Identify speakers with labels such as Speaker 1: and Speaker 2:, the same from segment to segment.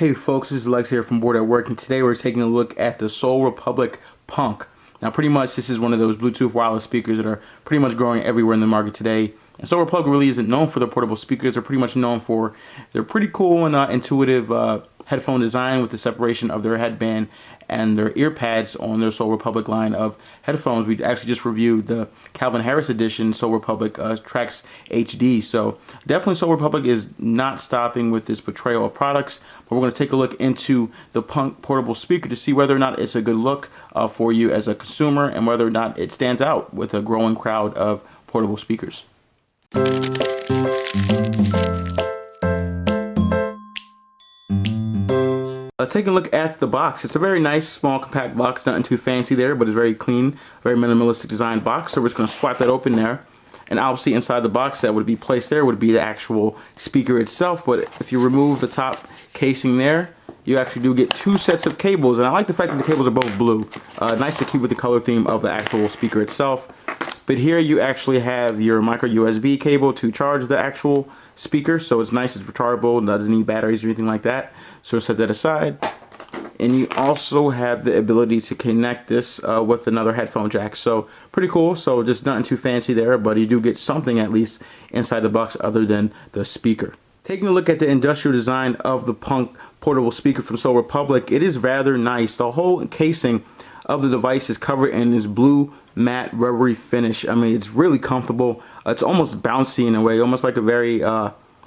Speaker 1: Hey folks, this is Lex here from Bored at Work, and today we're taking a look at the Soul Republic Punk. Now pretty much this is one of those Bluetooth wireless speakers that are pretty much growing everywhere in the market today. And Soul Republic really isn't known for their portable speakers. They're pretty much known for their pretty cool and intuitive headphone design with the separation of their headband and their ear pads on their Soul Republic line of headphones. We actually just reviewed the Calvin Harris edition Soul Republic Trax HD. So definitely Soul Republic is not stopping with this portrayal of products, but we're going to take a look into the Punk portable speaker to see whether or not it's a good look for you as a consumer and whether or not it stands out with a growing crowd of portable speakers. Take a look at the box. It's a very nice, small, compact box, nothing too fancy there, but it's very clean, very minimalistic designed box. So we're just going to swap that open there. And obviously inside the box that would be placed there would be the actual speaker itself. But if you remove the top casing there, you actually do get two sets of cables. And I like the fact that the cables are both blue. Nice to keep with the color theme of the actual speaker itself. But here you actually have your micro USB cable to charge the actual speaker. So it's nice, it's rechargeable, doesn't need batteries or anything like that. So set that aside. And you also have the ability to connect this with another headphone jack. So pretty cool. So just nothing too fancy there, but you do get something at least inside the box other than the speaker. Taking a look at the industrial design of the Punk portable speaker from Soul Republic, it is rather nice. The whole casing of the device is covered in this blue matte rubbery finish. I mean, it's really comfortable. It's almost bouncy in a way, almost like a very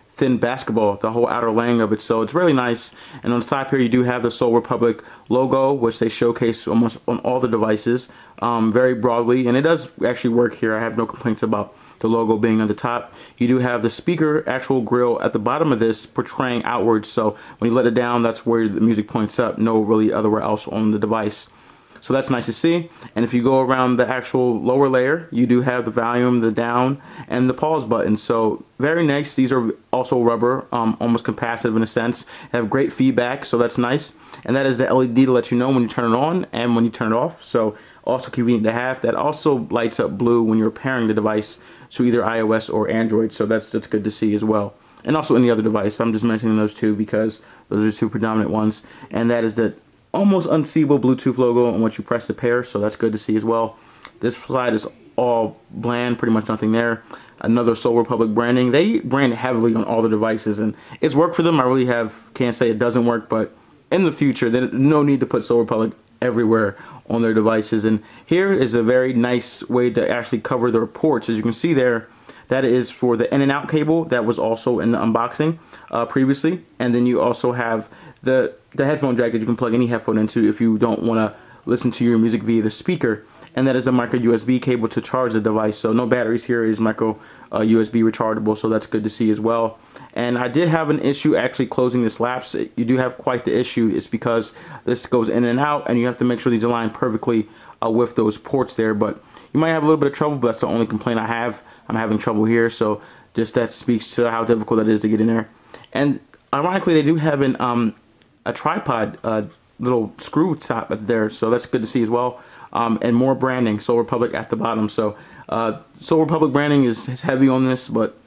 Speaker 1: thin basketball, the whole outer laying of it. So it's really nice. And on the top here you do have the Soul Republic logo, which they showcase almost on all the devices very broadly, and it does actually work here. I have no complaints about the logo being on the top. You do have the speaker actual grill at the bottom of this portraying outwards, so when you let it down, that's where the music points up, no really otherwhere else on the device. So that's nice to see. And if you go around the actual lower layer, you do have the volume, the down, and the pause button. So very nice. These are also rubber, almost capacitive in a sense. Have great feedback, so that's nice. And that is the LED to let you know when you turn it on and when you turn it off. So also convenient to have. That also lights up blue when you're pairing the device to either iOS or Android. So that's good to see as well. And also any other device. I'm just mentioning those two because those are the two predominant ones. And that is the almost unseeable Bluetooth logo on what you press to pair, so that's good to see as well. This side is all bland, pretty much nothing there. Another Soul Republic branding. They brand heavily on all the devices, and it's worked for them. I really can't say it doesn't work, but in the future, there's no need to put Soul Republic everywhere on their devices. And here is a very nice way to actually cover their ports. As you can see there, that is for the in and out cable that was also in the unboxing previously, and then you also have the headphone jack that you can plug any headphone into if you don't want to listen to your music via the speaker. And that is a micro USB cable to charge the device. So no batteries here, is micro USB rechargeable, so that's good to see as well. And I did have an issue actually closing this lapse. You do have quite the issue. It's because this goes in and out, and you have to make sure these align perfectly with those ports there. But you might have a little bit of trouble, but that's the only complaint I have. I'm having trouble here, so just that speaks to how difficult it is to get in there. And ironically, they do have a tripod little screw top up there, so that's good to see as well. And more branding, Soul Republic at the bottom. So Soul Republic branding is heavy on this, but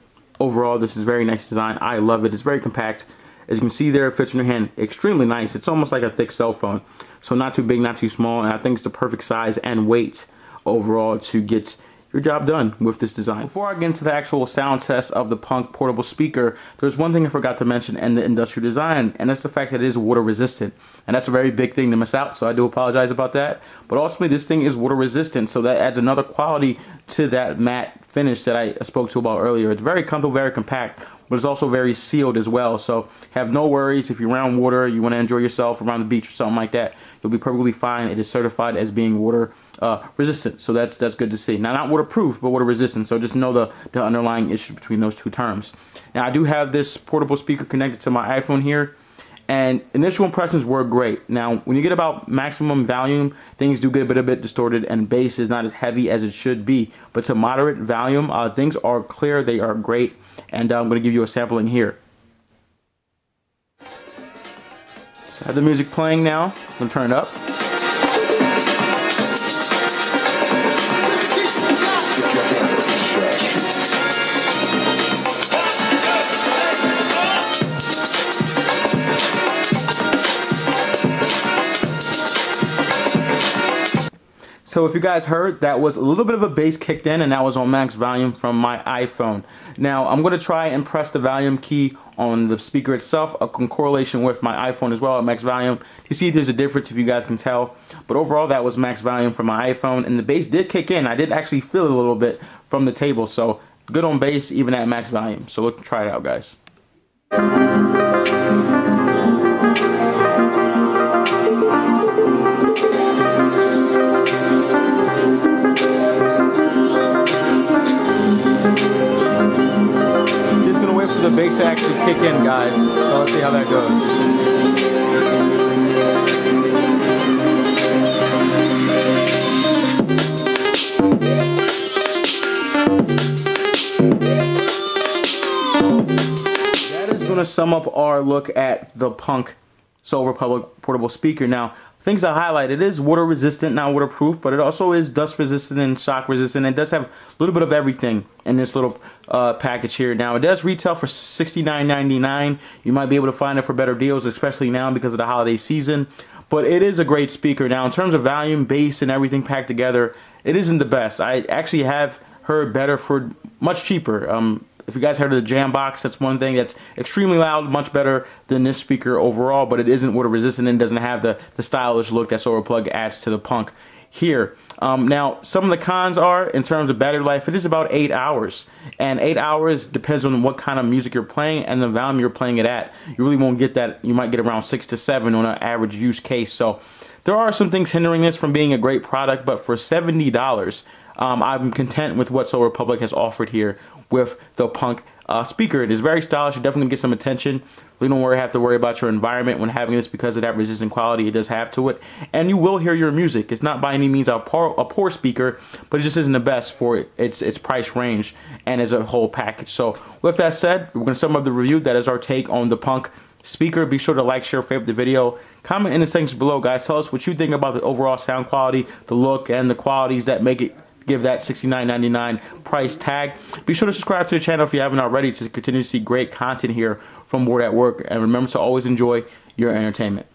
Speaker 1: overall this is very nice design. I love it. It's very compact. As you can see there, it fits in your hand extremely nice. It's almost like a thick cell phone, so not too big, not too small, and I think it's the perfect size and weight overall to get your job done with this design. Before I get into the actual sound test of the Punk portable speaker, there's one thing I forgot to mention in the industrial design, and that's the fact that it is water resistant. And that's a very big thing to miss out, so I do apologize about that. But ultimately, this thing is water resistant, so that adds another quality to that matte finish that I spoke to about earlier. It's very comfortable, very compact, but it's also very sealed as well. So have no worries if you're around water, you want to enjoy yourself around the beach or something like that, you'll be perfectly fine. It is certified as being water resistant, so that's good to see. Now, not waterproof, but water resistant, so just know the underlying issue between those two terms. Now, I do have this portable speaker connected to my iPhone here, and initial impressions were great. Now, when you get about maximum volume, things do get a bit distorted, and bass is not as heavy as it should be. But to moderate volume, things are clear, they are great, and I'm going to give you a sampling here. So I have the music playing now. I'm going to turn it up. So if you guys heard, that was a little bit of a bass kicked in, and that was on max volume from my iPhone. Now I'm going to try and press the volume key on the speaker itself, a correlation with my iPhone as well at max volume, to see if there's a difference, if you guys can tell. But overall, that was max volume from my iPhone, and the bass did kick in. I did actually feel it a little bit from the table, so good on bass even at max volume. So let's try it out, guys. The bass to actually kick in, guys, so let's see how that goes. That is going to sum up our look at the Punk Soul Republic portable speaker. Now, things I highlight, it is water resistant, not waterproof, but it also is dust resistant and shock resistant. It does have a little bit of everything in this little package here. Now, it does retail for $69.99. You might be able to find it for better deals, especially now because of the holiday season. But it is a great speaker. Now, in terms of volume, bass, and everything packed together, it isn't the best. I actually have heard better for much cheaper. If you guys heard of the Jam Box, that's one thing that's extremely loud, much better than this speaker overall, but it isn't water resistant and doesn't have the stylish look that Solar Plug adds to the Punk here. Now, some of the cons are, in terms of battery life, it is about 8 hours. And 8 hours depends on what kind of music you're playing and the volume you're playing it at. You really won't get that. You might get around 6 to 7 on an average use case. So there are some things hindering this from being a great product, but for $70, I'm content with what Solar Republic has offered here with the Punk speaker. It is very stylish. You're definitely going to get some attention. You don't have to worry about your environment when having this because of that resistant quality it does have to it. And you will hear your music. It's not by any means a poor speaker, but it just isn't the best for its price range and as a whole package. So with that said, we're going to sum up the review. That is our take on the Punk speaker. Be sure to like, share, favorite the video. Comment in the sections below, guys. Tell us what you think about the overall sound quality, the look, and the qualities that make it give that $69.99 price tag. Be sure to subscribe to the channel if you haven't already to continue to see great content here from Bored at Work. And remember to always enjoy your entertainment.